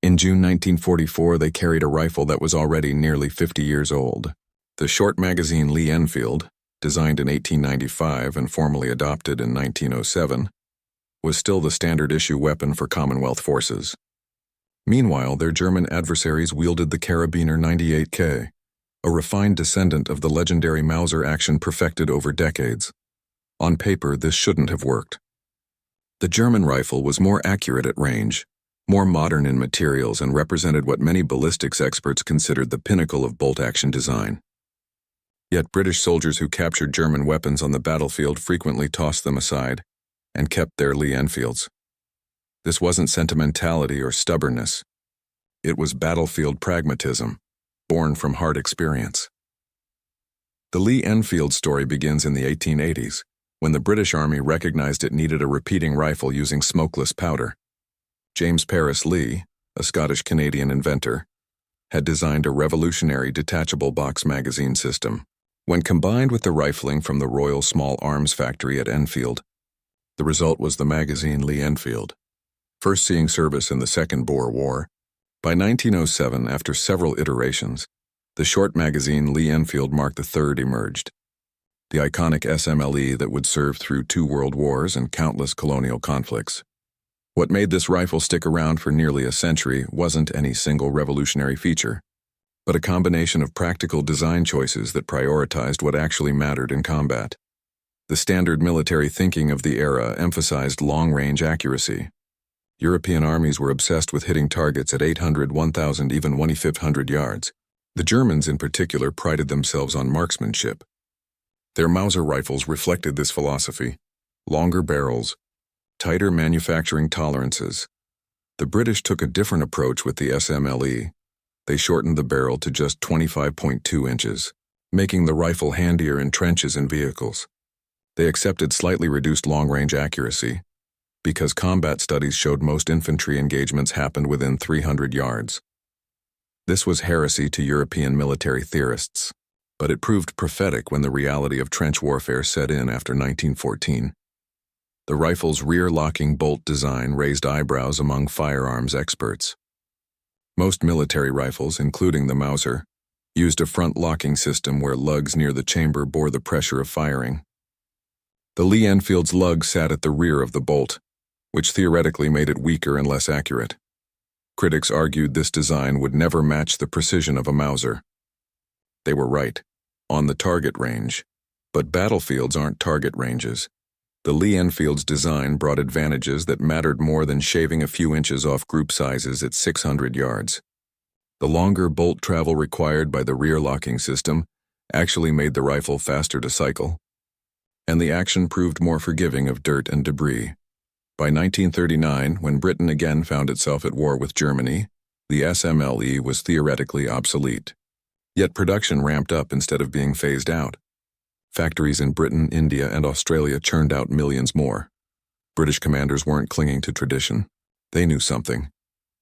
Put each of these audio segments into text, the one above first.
In June 1944, they carried a rifle that was already nearly 50 years old. The short Magazine Lee-Enfield, designed in 1895 and formally adopted in 1907, was still the standard-issue weapon for Commonwealth forces. Meanwhile, their German adversaries wielded the carabiner 98K, a refined descendant of the legendary Mauser action perfected over decades. On paper, this shouldn't have worked. The German rifle was more accurate at range, more modern in materials, and represented what many ballistics experts considered the pinnacle of bolt-action design. Yet British soldiers who captured German weapons on the battlefield frequently tossed them aside and kept their Lee-Enfields. This wasn't sentimentality or stubbornness. It was battlefield pragmatism, born from hard experience. The Lee-Enfield story begins in the 1880s, when the British Army recognized it needed a repeating rifle using smokeless powder. James Paris Lee, a Scottish-Canadian inventor, had designed a revolutionary detachable box magazine system. When combined with the rifling from the Royal Small Arms Factory at Enfield, the result was the Magazine Lee-Enfield, first seeing service in the Second Boer War. By 1907, after several iterations, the short Magazine Lee-Enfield Mark III emerged. The iconic SMLE that would serve through 2 world wars and countless colonial conflicts. What made this rifle stick around for nearly a century wasn't any single revolutionary feature, but a combination of practical design choices that prioritized what actually mattered in combat. The standard military thinking of the era emphasized long-range accuracy. European armies were obsessed with hitting targets at 800, 1,000, even 1,500 yards. The Germans, in particular, prided themselves on marksmanship. Their Mauser rifles reflected this philosophy: longer barrels, tighter manufacturing tolerances. The British took a different approach with the SMLE. They shortened the barrel to just 25.2 inches, making the rifle handier in trenches and vehicles. They accepted slightly reduced long-range accuracy, because combat studies showed most infantry engagements happened within 300 yards. This was heresy to European military theorists, but it proved prophetic when the reality of trench warfare set in after 1914. The rifle's rear-locking bolt design raised eyebrows among firearms experts. Most military rifles, including the Mauser, used a front-locking system where lugs near the chamber bore the pressure of firing. The Lee-Enfield's lug sat at the rear of the bolt, which theoretically made it weaker and less accurate. Critics argued this design would never match the precision of a Mauser. They were right, on the target range, but battlefields aren't target ranges. The Lee-Enfield's design brought advantages that mattered more than shaving a few inches off group sizes at 600 yards. The longer bolt travel required by the rear locking system actually made the rifle faster to cycle, and the action proved more forgiving of dirt and debris. By 1939, when Britain again found itself at war with Germany, the SMLE was theoretically obsolete. Yet production ramped up instead of being phased out. Factories in Britain, India, and Australia churned out millions more. British commanders weren't clinging to tradition. They knew something.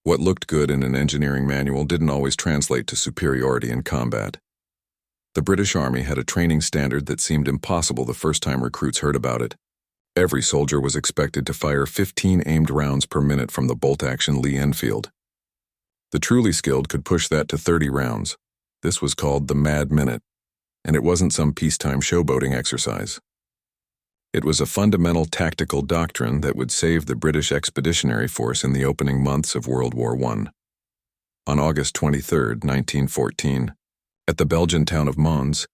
What looked good in an engineering manual didn't always translate to superiority in combat. The British Army had a training standard that seemed impossible the first time recruits heard about it. Every soldier was expected to fire 15 aimed rounds per minute from the bolt-action Lee-Enfield. The truly skilled could push that to 30 rounds. This was called the Mad Minute, and it wasn't some peacetime showboating exercise. It was a fundamental tactical doctrine that would save the British Expeditionary Force in the opening months of World War I. On August 23, 1914, at the Belgian town of Mons,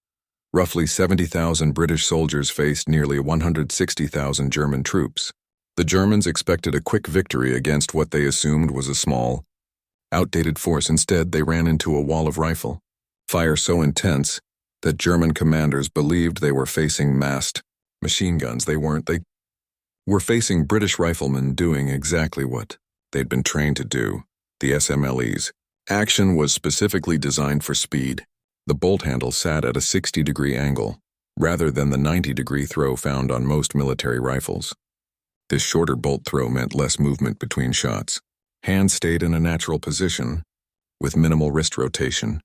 roughly 70,000 British soldiers faced nearly 160,000 German troops. The Germans expected a quick victory against what they assumed was a small, outdated force. Instead, they ran into a wall of rifle fire so intense that German commanders believed they were facing massed machine guns. They weren't. They were facing British riflemen doing exactly what they'd been trained to do, the SMLEs. Action was specifically designed for speed. The bolt handle sat at a 60-degree angle, rather than the 90-degree throw found on most military rifles. This shorter bolt throw meant less movement between shots. Hands stayed in a natural position, with minimal wrist rotation.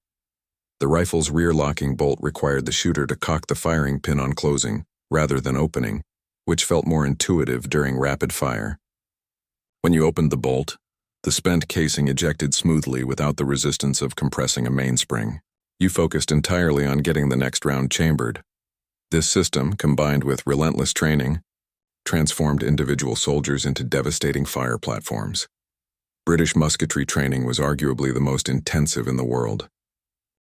The rifle's rear-locking bolt required the shooter to cock the firing pin on closing, rather than opening, which felt more intuitive during rapid fire. When you opened the bolt, The spent casing ejected smoothly without the resistance of compressing a mainspring. You focused entirely on getting the next round chambered. This system, combined with relentless training, transformed individual soldiers into devastating fire platforms. British musketry training was arguably the most intensive in the world.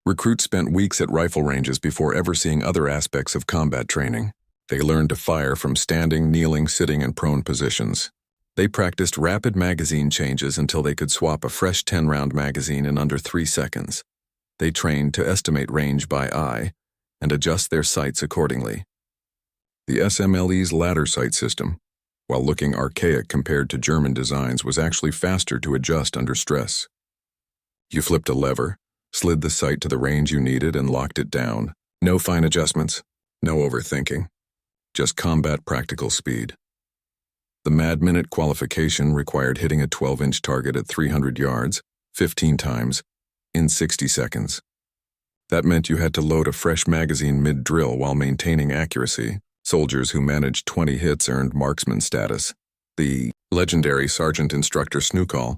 Recruits spent weeks at rifle ranges before ever seeing other aspects of combat training. They learned to fire from standing, kneeling, sitting, and prone positions. They practiced rapid magazine changes until they could swap a fresh 10-round magazine in under 3 seconds. They trained to estimate range by eye and adjust their sights accordingly. The SMLE's ladder sight system, while looking archaic compared to German designs, was actually faster to adjust under stress. You flipped a lever, slid the sight to the range you needed, and locked it down. No fine adjustments, no overthinking, just combat practical speed. The Mad Minute qualification required hitting a 12-inch target at 300 yards, 15 times, in 60 seconds. That meant you had to load a fresh magazine mid-drill while maintaining accuracy. Soldiers who managed 20 hits earned marksman status. The legendary Sergeant Instructor Snookall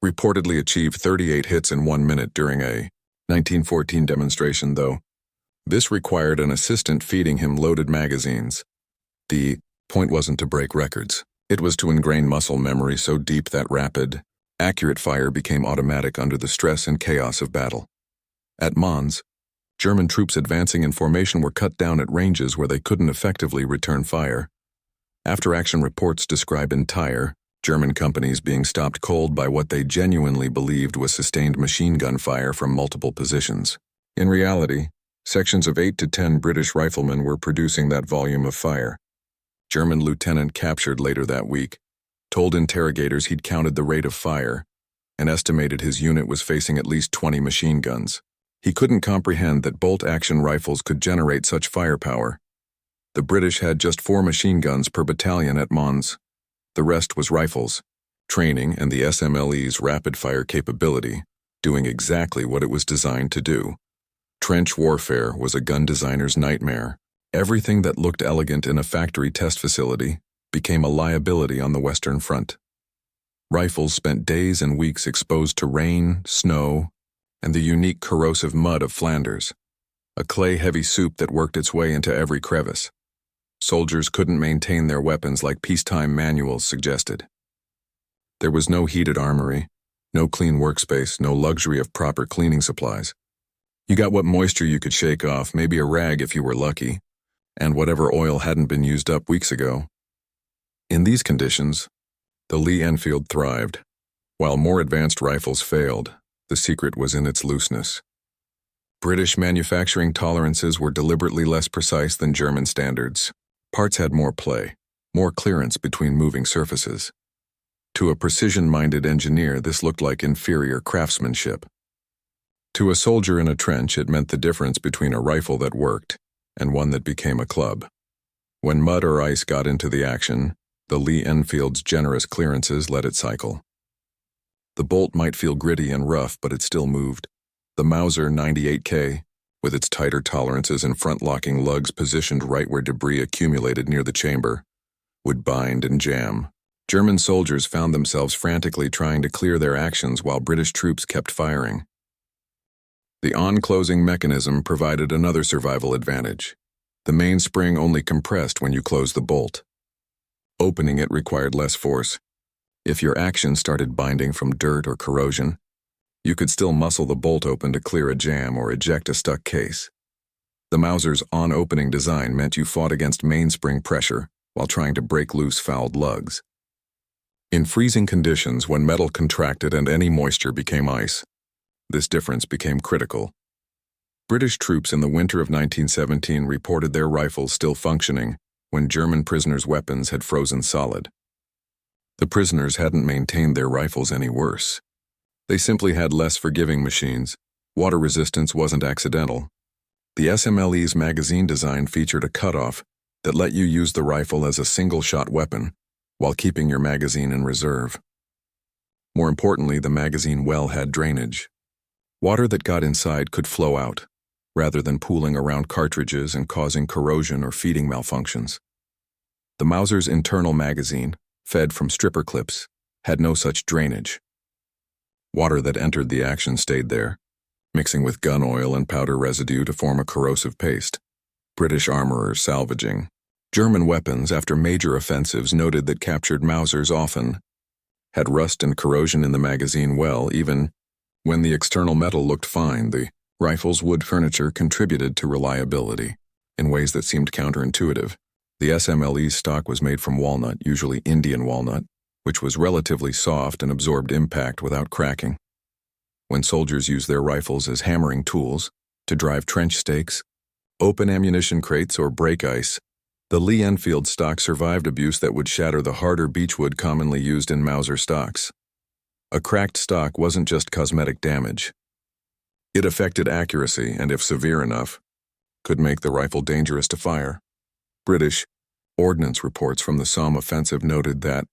reportedly achieved 38 hits in 1 minute during a 1914 demonstration, though. This required an assistant feeding him loaded magazines. The point wasn't to break records. It was to ingrain muscle memory so deep that rapid, accurate fire became automatic under the stress and chaos of battle. At Mons, German troops advancing in formation were cut down at ranges where they couldn't effectively return fire. After-action reports describe entire German companies being stopped cold by what they genuinely believed was sustained machine gun fire from multiple positions. In reality, sections of 8 to 10 British riflemen were producing that volume of fire. German lieutenant captured later that week told interrogators he'd counted the rate of fire and estimated his unit was facing at least 20 machine guns. He couldn't comprehend that bolt-action rifles could generate such firepower. The British had just 4 machine guns per battalion at Mons. The rest was rifles, training, and the SMLE's rapid-fire capability, doing exactly what it was designed to do. Trench warfare was a gun designer's nightmare. Everything that looked elegant in a factory test facility became a liability on the Western Front. Rifles spent days and weeks exposed to rain, snow, and the unique corrosive mud of Flanders, a clay-heavy soup that worked its way into every crevice. Soldiers couldn't maintain their weapons like peacetime manuals suggested. There was no heated armory, no clean workspace, no luxury of proper cleaning supplies. You got what moisture you could shake off, maybe a rag if you were lucky, and whatever oil hadn't been used up weeks ago. In these conditions, the Lee-Enfield thrived. While more advanced rifles failed, the secret was in its looseness. British manufacturing tolerances were deliberately less precise than German standards. Parts had more play, more clearance between moving surfaces. To a precision-minded engineer, this looked like inferior craftsmanship. To a soldier in a trench, it meant the difference between a rifle that worked and one that became a club. When mud or ice got into the action, the Lee-Enfield's generous clearances let it cycle. The bolt might feel gritty and rough, but it still moved. The Mauser 98K, with its tighter tolerances and front-locking lugs positioned right where debris accumulated near the chamber, would bind and jam. German soldiers found themselves frantically trying to clear their actions while British troops kept firing. The on-closing mechanism provided another survival advantage. The mainspring only compressed when you closed the bolt. Opening it required less force. If your action started binding from dirt or corrosion, you could still muscle the bolt open to clear a jam or eject a stuck case. The Mauser's on-opening design meant you fought against mainspring pressure while trying to break loose fouled lugs. In freezing conditions, when metal contracted and any moisture became ice, this difference became critical. British troops in the winter of 1917 reported their rifles still functioning when German prisoners' weapons had frozen solid. The prisoners hadn't maintained their rifles any worse. They simply had less forgiving machines. Water resistance wasn't accidental. The SMLE's magazine design featured a cutoff that let you use the rifle as a single-shot weapon while keeping your magazine in reserve. More importantly, the magazine well had drainage. Water that got inside could flow out, rather than pooling around cartridges and causing corrosion or feeding malfunctions. The Mauser's internal magazine, fed from stripper clips, had no such drainage. Water that entered the action stayed there, mixing with gun oil and powder residue to form a corrosive paste. British armorers salvaging German weapons after major offensives noted that captured Mausers often had rust and corrosion in the magazine well. Even when the external metal looked fine, the rifle's wood furniture contributed to reliability in ways that seemed counterintuitive. The SMLE stock was made from walnut, usually Indian walnut, which was relatively soft and absorbed impact without cracking. When soldiers used their rifles as hammering tools to drive trench stakes, open ammunition crates, or break ice, the Lee-Enfield stock survived abuse that would shatter the harder beechwood commonly used in Mauser stocks. A cracked stock wasn't just cosmetic damage. It affected accuracy and, if severe enough, could make the rifle dangerous to fire. British ordnance reports from the Somme offensive noted that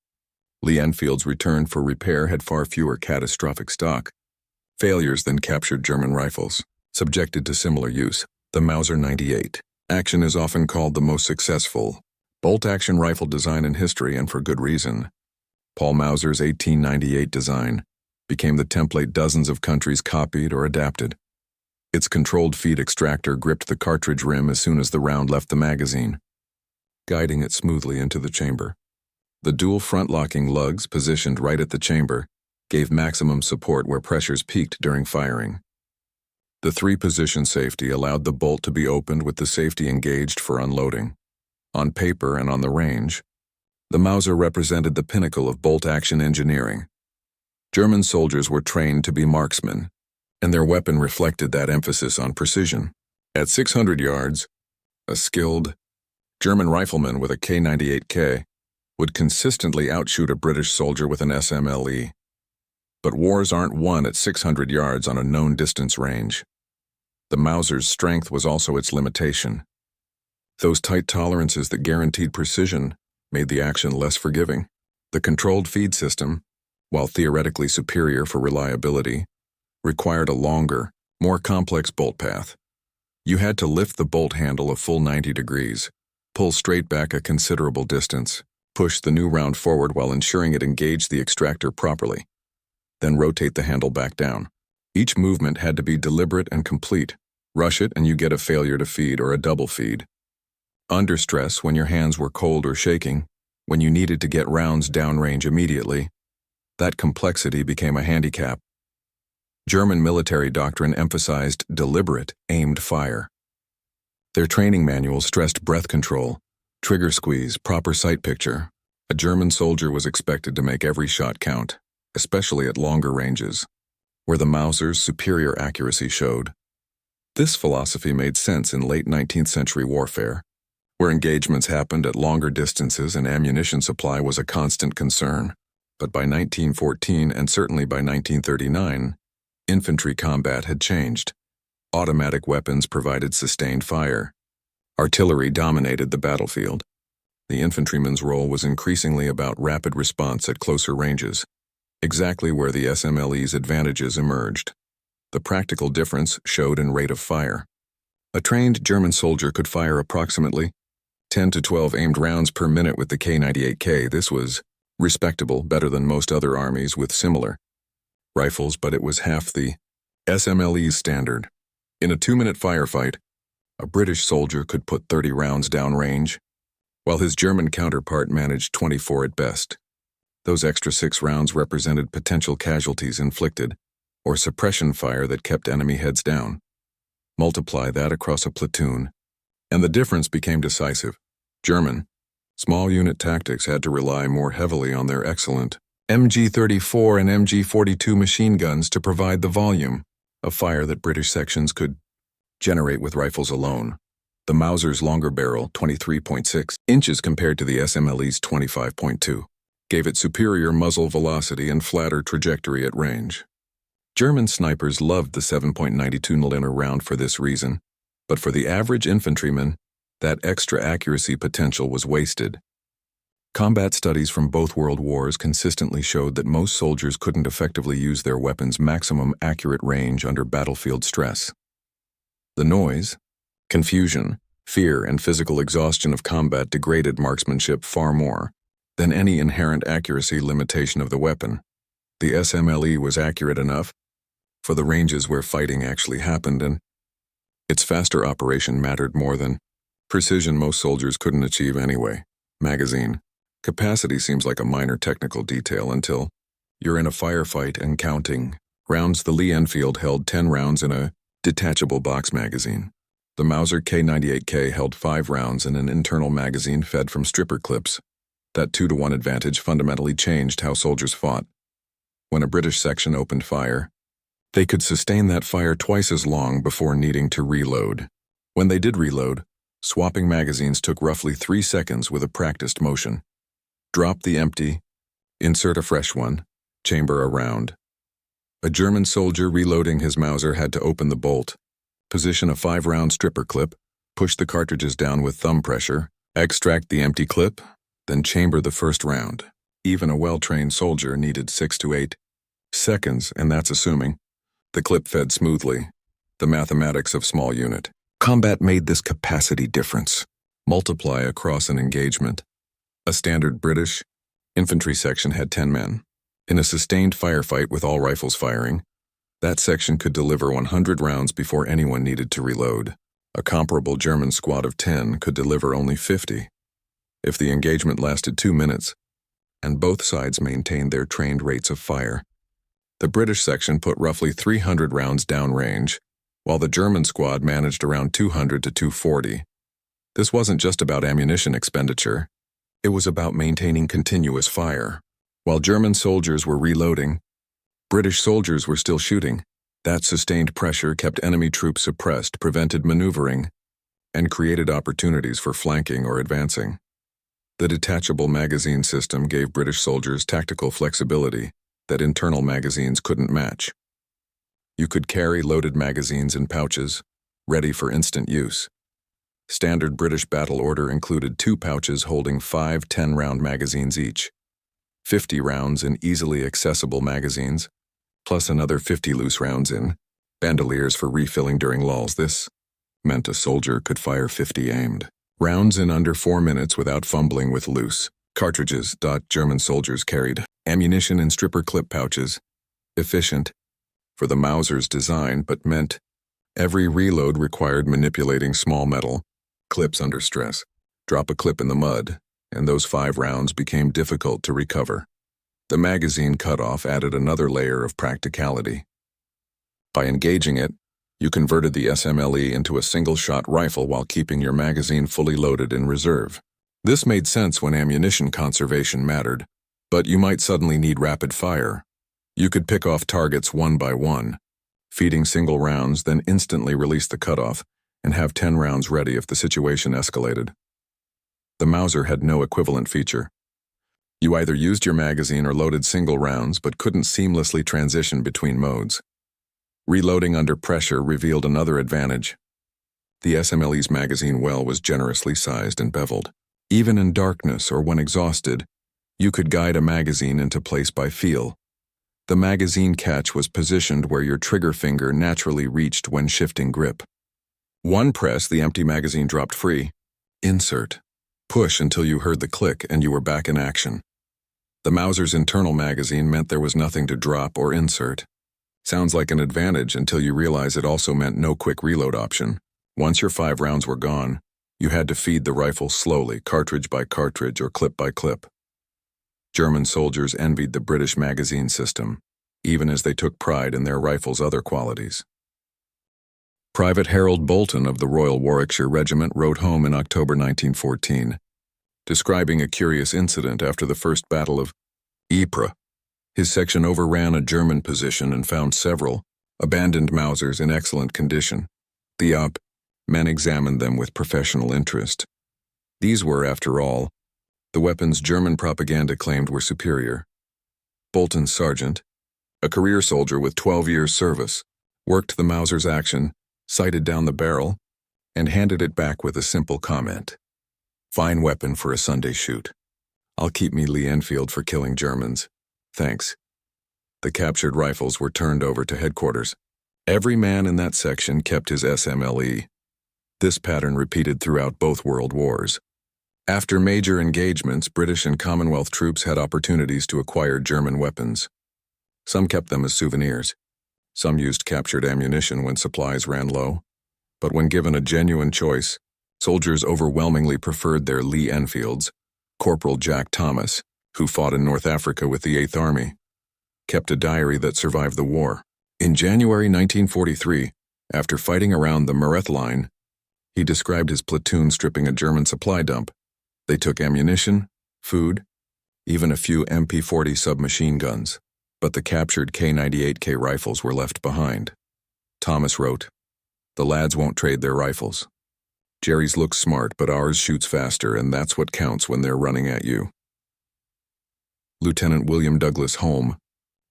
Lee-Enfield's return for repair had far fewer catastrophic stock failures than captured German rifles, subjected to similar use. The Mauser 98 action is often called the most successful bolt-action rifle design in history, and for good reason. Paul Mauser's 1898 design became the template dozens of countries copied or adapted. Its controlled feed extractor gripped the cartridge rim as soon as the round left the magazine, guiding it smoothly into the chamber. The dual front-locking lugs positioned right at the chamber gave maximum support where pressures peaked during firing. The three-position safety allowed the bolt to be opened with the safety engaged for unloading. On paper and on the range, the Mauser represented the pinnacle of bolt-action engineering. German soldiers were trained to be marksmen, and their weapon reflected that emphasis on precision. At 600 yards, a skilled German rifleman with a K98K would consistently outshoot a British soldier with an SMLE. But wars aren't won at 600 yards on a known distance range. The Mauser's strength was also its limitation. Those tight tolerances that guaranteed precision made the action less forgiving. The controlled feed system, while theoretically superior for reliability, required a longer, more complex bolt path. You had to lift the bolt handle a full 90 degrees, pull straight back a considerable distance, push the new round forward while ensuring it engaged the extractor properly, then rotate the handle back down. Each movement had to be deliberate and complete. Rush it and you get a failure to feed or a double feed. Under stress, when your hands were cold or shaking, when you needed to get rounds downrange immediately, that complexity became a handicap. German military doctrine emphasized deliberate, aimed fire. Their training manuals stressed breath control, trigger squeeze, proper sight picture. A German soldier was expected to make every shot count, especially at longer ranges, where the Mauser's superior accuracy showed. This philosophy made sense in late 19th century warfare, where engagements happened at longer distances and ammunition supply was a constant concern. But by 1914, and certainly by 1939, infantry combat had changed. Automatic weapons provided sustained fire. Artillery dominated the battlefield. The infantryman's role was increasingly about rapid response at closer ranges, exactly where the SMLE's advantages emerged. The practical difference showed in rate of fire. A trained German soldier could fire approximately 10 to 12 aimed rounds per minute with the K98K. This was respectable, better than most other armies with similar rifles, but it was half the SMLE's standard. In a 2-minute firefight, a British soldier could put 30 rounds downrange, while his German counterpart managed 24 at best. Those extra 6 rounds represented potential casualties inflicted, or suppression fire that kept enemy heads down. Multiply that across a platoon, and the difference became decisive. German small unit tactics had to rely more heavily on their excellent MG-34 and MG-42 machine guns to provide the volume of fire that British sections could generate with rifles alone. The Mauser's longer barrel, 23.6 inches compared to the SMLE's 25.2, gave it superior muzzle velocity and flatter trajectory at range. German snipers loved the 7.92 mm round for this reason, but for the average infantryman, that extra accuracy potential was wasted. Combat studies from both world wars consistently showed that most soldiers couldn't effectively use their weapons' maximum accurate range under battlefield stress. The noise, confusion, fear, and physical exhaustion of combat degraded marksmanship far more than any inherent accuracy limitation of the weapon. The SMLE was accurate enough for the ranges where fighting actually happened, and its faster operation mattered more than precision most soldiers couldn't achieve anyway. Magazine capacity seems like a minor technical detail until you're in a firefight and counting rounds. The Lee-Enfield held 10 rounds in a detachable box magazine. The Mauser K98K held 5 rounds in an internal magazine fed from stripper clips. That 2-to-1 advantage fundamentally changed how soldiers fought. When a British section opened fire, they could sustain that fire twice as long before needing to reload. When they did reload, swapping magazines took roughly 3 seconds with a practiced motion. Drop the empty, insert a fresh one, chamber a round. A German soldier reloading his Mauser had to open the bolt, position a 5-round stripper clip, push the cartridges down with thumb pressure, extract the empty clip, then chamber the first round. Even a well-trained soldier needed 6 to 8 seconds, and that's assuming the clip fed smoothly. The mathematics of small unit combat made this capacity difference. Multiply across an engagement. A standard British infantry section had 10 men. In a sustained firefight with all rifles firing, that section could deliver 100 rounds before anyone needed to reload. A comparable German squad of 10 could deliver only 50. If the engagement lasted 2 minutes, and both sides maintained their trained rates of fire, the British section put roughly 300 rounds downrange, while the German squad managed around 200 to 240. This wasn't just about ammunition expenditure. It was about maintaining continuous fire. While German soldiers were reloading, British soldiers were still shooting. That sustained pressure kept enemy troops suppressed, prevented maneuvering, and created opportunities for flanking or advancing. The detachable magazine system gave British soldiers tactical flexibility that internal magazines couldn't match. You could carry loaded magazines in pouches, ready for instant use. Standard British battle order included 2 pouches holding 5 10-round magazines each, 50 rounds in easily accessible magazines, plus another 50 loose rounds in bandoliers for refilling during lulls. This meant a soldier could fire 50 aimed rounds in under 4 minutes without fumbling with loose cartridges. German soldiers carried ammunition in stripper clip pouches, efficient for the Mauser's design, but meant every reload required manipulating small metal clips under stress. Drop a clip in the mud, and those 5 rounds became difficult to recover. The magazine cutoff added another layer of practicality. By engaging it, you converted the SMLE into a single-shot rifle while keeping your magazine fully loaded in reserve. This made sense when ammunition conservation mattered, but you might suddenly need rapid fire. You could pick off targets one by one, feeding single rounds, then instantly release the cutoff and have 10 rounds ready if the situation escalated. The Mauser had no equivalent feature. You either used your magazine or loaded single rounds, but couldn't seamlessly transition between modes. Reloading under pressure revealed another advantage. The SMLE's magazine well was generously sized and beveled. Even in darkness or when exhausted, you could guide a magazine into place by feel. The magazine catch was positioned where your trigger finger naturally reached when shifting grip. One press, the empty magazine dropped free. Insert. Push until you heard the click and you were back in action. The Mauser's internal magazine meant there was nothing to drop or insert. Sounds like an advantage until you realize it also meant no quick reload option. Once your 5 rounds were gone, you had to feed the rifle slowly, cartridge by cartridge or clip by clip. German soldiers envied the British magazine system, even as they took pride in their rifles' other qualities. Private Harold Bolton of the Royal Warwickshire Regiment wrote home in October 1914, describing a curious incident after the First Battle of Ypres. His section overran a German position and found several abandoned Mausers in excellent condition. The men examined them with professional interest. These were, after all, the weapons German propaganda claimed were superior. Bolton's sergeant, a career soldier with 12 years' service, worked the Mauser's action, sighted down the barrel, and handed it back with a simple comment. "Fine weapon for a Sunday shoot. I'll keep me Lee-Enfield for killing Germans. Thanks." The captured rifles were turned over to headquarters. Every man in that section kept his SMLE. This pattern repeated throughout both world wars. After major engagements, British and Commonwealth troops had opportunities to acquire German weapons. Some kept them as souvenirs. Some used captured ammunition when supplies ran low. But when given a genuine choice, soldiers overwhelmingly preferred their Lee-Enfields. Corporal Jack Thomas, who fought in North Africa with the 8th Army, kept a diary that survived the war. In January 1943, after fighting around the Mareth line, he described his platoon stripping a German supply dump. They took ammunition, food, even a few MP-40 submachine guns, but the captured K98K rifles were left behind. Thomas wrote, "The lads won't trade their rifles. Jerry's looks smart, but ours shoots faster, and that's what counts when they're running at you." Lieutenant William Douglas Holme,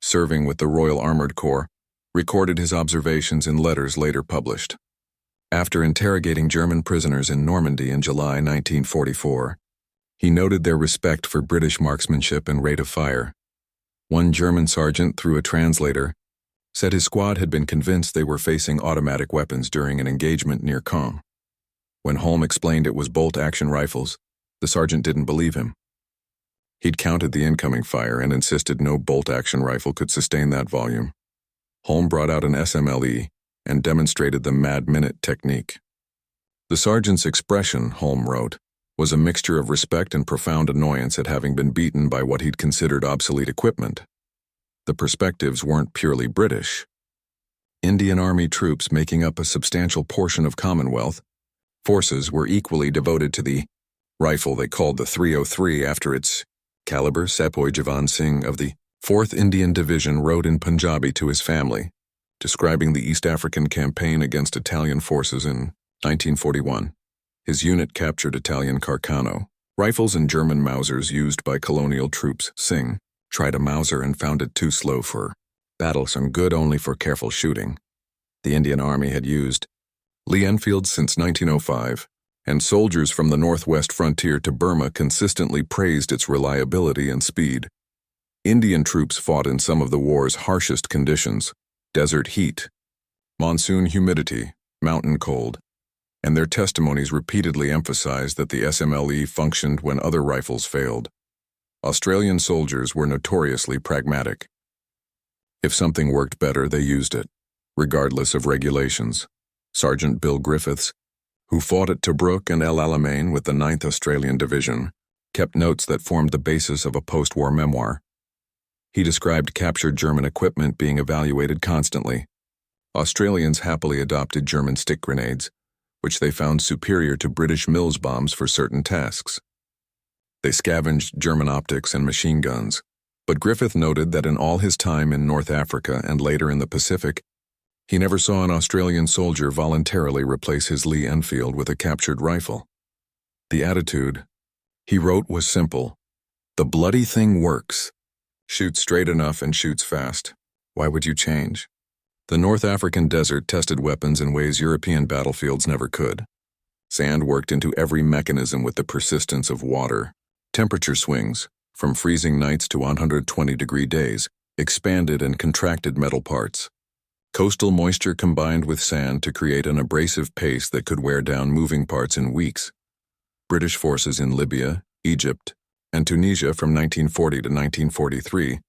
serving with the Royal Armoured Corps, recorded his observations in letters later published. After interrogating German prisoners in Normandy in July 1944, he noted their respect for British marksmanship and rate of fire. One German sergeant, through a translator, said his squad had been convinced they were facing automatic weapons during an engagement near Caen. When Holme explained it was bolt-action rifles, the sergeant didn't believe him. He'd counted the incoming fire and insisted no bolt-action rifle could sustain that volume. Holme brought out an SMLE and demonstrated the mad-minute technique. The sergeant's expression, Holme wrote, was a mixture of respect and profound annoyance at having been beaten by what he'd considered obsolete equipment. The perspectives weren't purely British. Indian Army troops making up a substantial portion of Commonwealth forces were equally devoted to the rifle they called the 303 after its caliber. Sepoy Javan Singh of the 4th Indian Division wrote in Punjabi to his family, describing the East African campaign against Italian forces in 1941. His unit captured Italian Carcano rifles and German Mausers used by colonial troops. Singh tried a Mauser and found it too slow for battle and good only for careful shooting. The Indian Army had used Lee-Enfield since 1905, and soldiers from the northwest frontier to Burma consistently praised its reliability and speed. Indian troops fought in some of the war's harshest conditions: desert heat, monsoon humidity, mountain cold, and their testimonies repeatedly emphasized that the SMLE functioned when other rifles failed. Australian soldiers were notoriously pragmatic. If something worked better, they used it, regardless of regulations. Sergeant Bill Griffiths, who fought at Tobruk and El Alamein with the 9th Australian Division, kept notes that formed the basis of a post-war memoir. He described captured German equipment being evaluated constantly. Australians happily adopted German stick grenades, which they found superior to British Mills bombs for certain tasks. They scavenged German optics and machine guns, but Griffith noted that in all his time in North Africa and later in the Pacific, he never saw an Australian soldier voluntarily replace his Lee-Enfield with a captured rifle. The attitude, he wrote, was simple. The bloody thing works. Shoots straight enough and shoots fast. Why would you change? The North African desert tested weapons in ways European battlefields never could. Sand worked into every mechanism with the persistence of water. Temperature swings, from freezing nights to 120-degree days, expanded and contracted metal parts. Coastal moisture combined with sand to create an abrasive paste that could wear down moving parts in weeks. British forces in Libya, Egypt, and Tunisia from 1940 to 1943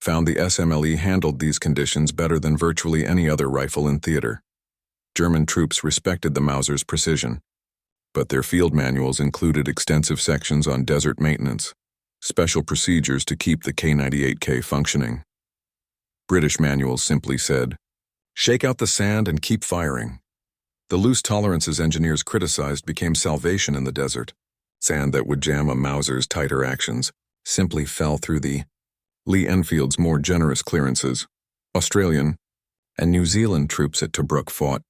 found the SMLE handled these conditions better than virtually any other rifle in theater. German troops respected the Mauser's precision, but their field manuals included extensive sections on desert maintenance, special procedures to keep the K98K functioning. British manuals simply said, "Shake out the sand and keep firing." The loose tolerances engineers criticized became salvation in the desert. Sand that would jam a Mauser's tighter actions simply fell through the Lee-Enfield's more generous clearances. Australian and New Zealand troops at Tobruk fought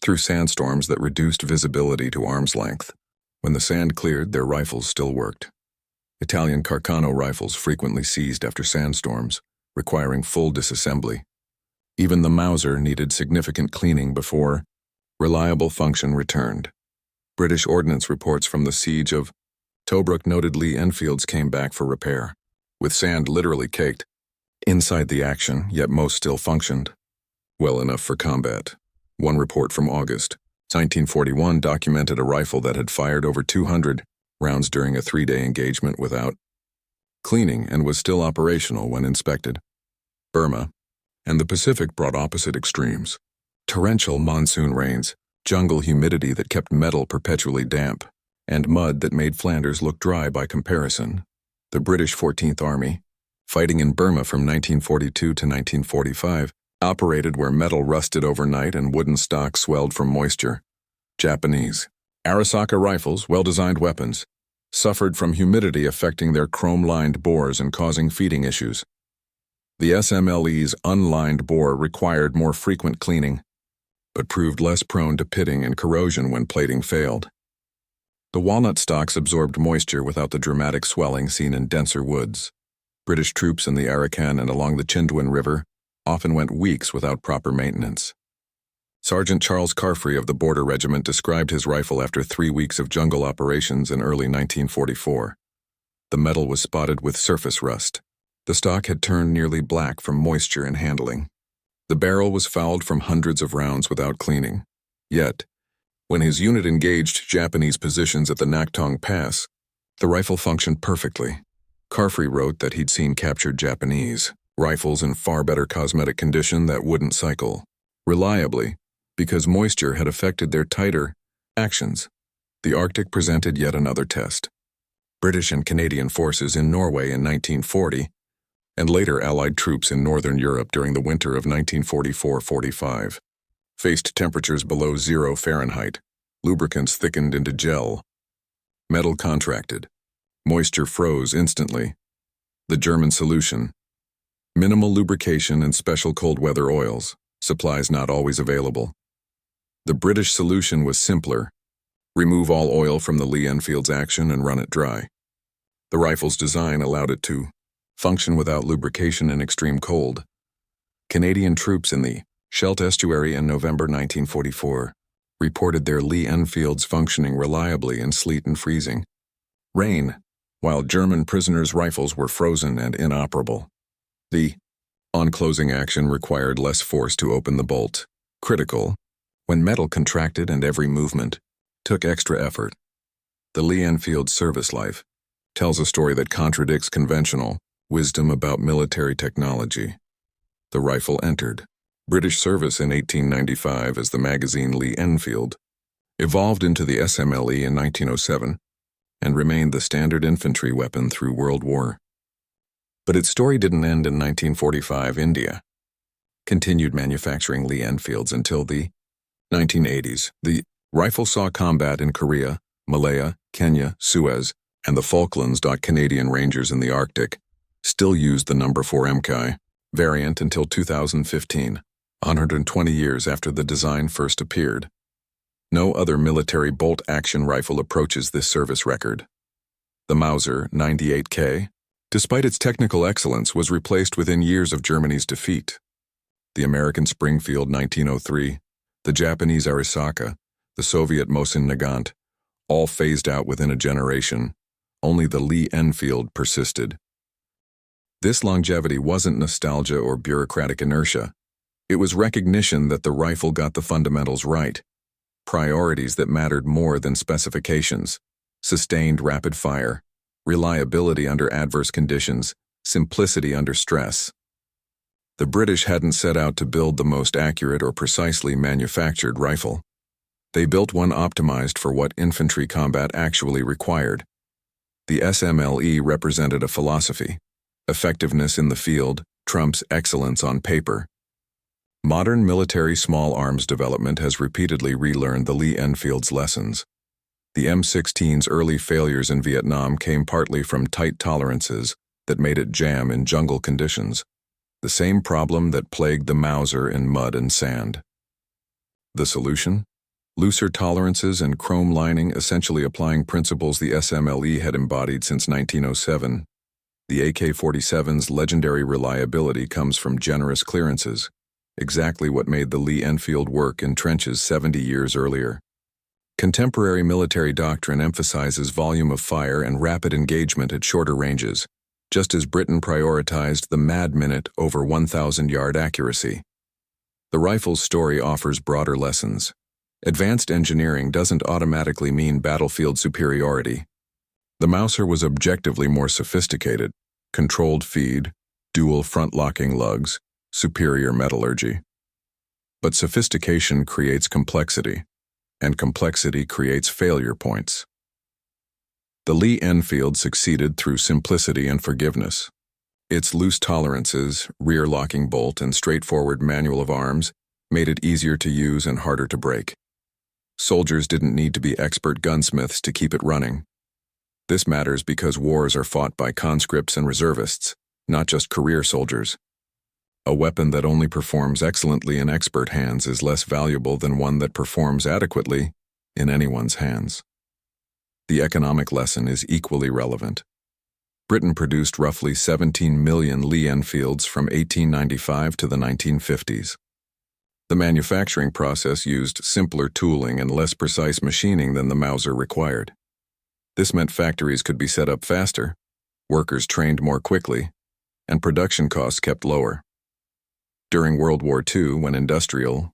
through sandstorms that reduced visibility to arm's length. When the sand cleared, their rifles still worked. Italian Carcano rifles frequently seized after sandstorms, requiring full disassembly. Even the Mauser needed significant cleaning before reliable function returned. British ordnance reports from the siege of Tobruk noted Lee-Enfields came back for repair, with sand literally caked inside the action, yet most still functioned well enough for combat. One report from August 1941 documented a rifle that had fired over 200 rounds during a 3-day engagement without cleaning and was still operational when inspected. Burma, and the Pacific brought opposite extremes. Torrential monsoon rains, jungle humidity that kept metal perpetually damp, and mud that made Flanders look dry by comparison. The British 14th Army, fighting in Burma from 1942 to 1945, operated where metal rusted overnight and wooden stock swelled from moisture. Japanese Arisaka rifles, well-designed weapons, suffered from humidity affecting their chrome-lined bores and causing feeding issues. The SMLE's unlined bore required more frequent cleaning, but proved less prone to pitting and corrosion when plating failed. The walnut stocks absorbed moisture without the dramatic swelling seen in denser woods. British troops in the Arakan and along the Chindwin River often went weeks without proper maintenance. Sergeant Charles Carfrey of the Border Regiment described his rifle after 3 weeks of jungle operations in early 1944. The metal was spotted with surface rust. The stock had turned nearly black from moisture and handling. The barrel was fouled from hundreds of rounds without cleaning. Yet, when his unit engaged Japanese positions at the Naktong Pass, the rifle functioned perfectly. Carfrey wrote that he'd seen captured Japanese rifles in far better cosmetic condition that wouldn't cycle reliably because moisture had affected their tighter actions. The Arctic presented yet another test. British and Canadian forces in Norway in 1940 and later Allied troops in Northern Europe during the winter of 1944-45 faced temperatures below 0 Fahrenheit. Lubricants thickened into gel. Metal contracted. Moisture froze instantly. The German solution: minimal lubrication and special cold weather oils, supplies not always available. The British solution was simpler: remove all oil from the Lee-Enfield's action and run it dry. The rifle's design allowed it to function without lubrication in extreme cold. Canadian troops in the Scheldt Estuary in November 1944 reported their Lee-Enfields functioning reliably in sleet and freezing rain, while German prisoners' rifles were frozen and inoperable. The on-closing action required less force to open the bolt, critical when metal contracted and every movement took extra effort. The Lee-Enfield service life tells a story that contradicts conventional wisdom about military technology. The rifle entered British service in 1895 as the Magazine Lee-Enfield, evolved into the SMLE in 1907, and remained the standard infantry weapon through World War. But its story didn't end in 1945. India continued manufacturing Lee-Enfields until the 1980s. The rifle saw combat in Korea, Malaya, Kenya, Suez, and the Falklands. Canadian Rangers in the Arctic still used the number 4 MKI variant until 2015, 120 years after the design first appeared. No other military bolt-action rifle approaches this service record. The Mauser 98K, despite its technical excellence, was replaced within years of Germany's defeat. The American Springfield 1903, the Japanese Arisaka, the Soviet Mosin Nagant, all phased out within a generation. Only the Lee-Enfield persisted. This longevity wasn't nostalgia or bureaucratic inertia. It was recognition that the rifle got the fundamentals right. Priorities that mattered more than specifications: sustained rapid fire, reliability under adverse conditions, simplicity under stress. The British hadn't set out to build the most accurate or precisely manufactured rifle. They built one optimized for what infantry combat actually required. The SMLE represented a philosophy: effectiveness in the field trumps excellence on paper. Modern military small arms development has repeatedly relearned the Lee-Enfield's lessons. The M16's early failures in Vietnam came partly from tight tolerances that made it jam in jungle conditions, the same problem that plagued the Mauser in mud and sand. The solution? Looser tolerances and chrome lining, essentially applying principles the SMLE had embodied since 1907. The AK-47's legendary reliability comes from generous clearances, exactly what made the Lee-Enfield work in trenches 70 years earlier. Contemporary military doctrine emphasizes volume of fire and rapid engagement at shorter ranges, just as Britain prioritized the mad minute over 1,000-yard accuracy. The rifle's story offers broader lessons. Advanced engineering doesn't automatically mean battlefield superiority. The Mauser was objectively more sophisticated: controlled feed, dual front-locking lugs, superior metallurgy. But sophistication creates complexity, and complexity creates failure points. The Lee-Enfield succeeded through simplicity and forgiveness. Its loose tolerances, rear-locking bolt, and straightforward manual of arms made it easier to use and harder to break. Soldiers didn't need to be expert gunsmiths to keep it running. This matters because wars are fought by conscripts and reservists, not just career soldiers. A weapon that only performs excellently in expert hands is less valuable than one that performs adequately in anyone's hands. The economic lesson is equally relevant. Britain produced roughly 17 million Lee-Enfields from 1895 to the 1950s. The manufacturing process used simpler tooling and less precise machining than the Mauser required. This meant factories could be set up faster, workers trained more quickly, and production costs kept lower. During World War II, when industrial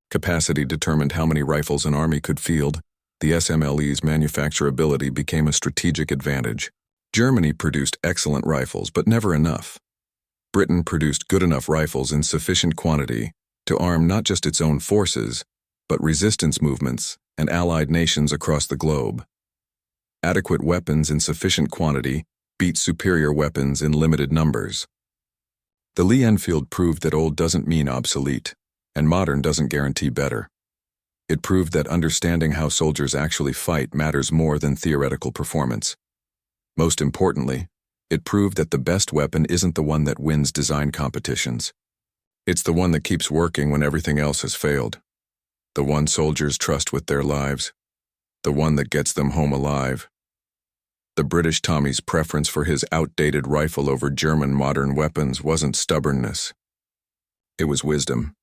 capacity determined how many rifles an army could field, the SMLE's manufacturability became a strategic advantage. Germany produced excellent rifles, but never enough. Britain produced good enough rifles in sufficient quantity to arm not just its own forces, but resistance movements and allied nations across the globe. Adequate weapons in sufficient quantity beat superior weapons in limited numbers. The Lee-Enfield proved that old doesn't mean obsolete, and modern doesn't guarantee better. It proved that understanding how soldiers actually fight matters more than theoretical performance. Most importantly, it proved that the best weapon isn't the one that wins design competitions. It's the one that keeps working when everything else has failed. The one soldiers trust with their lives. The one that gets them home alive. The British Tommy's preference for his outdated rifle over German modern weapons wasn't stubbornness. It was wisdom.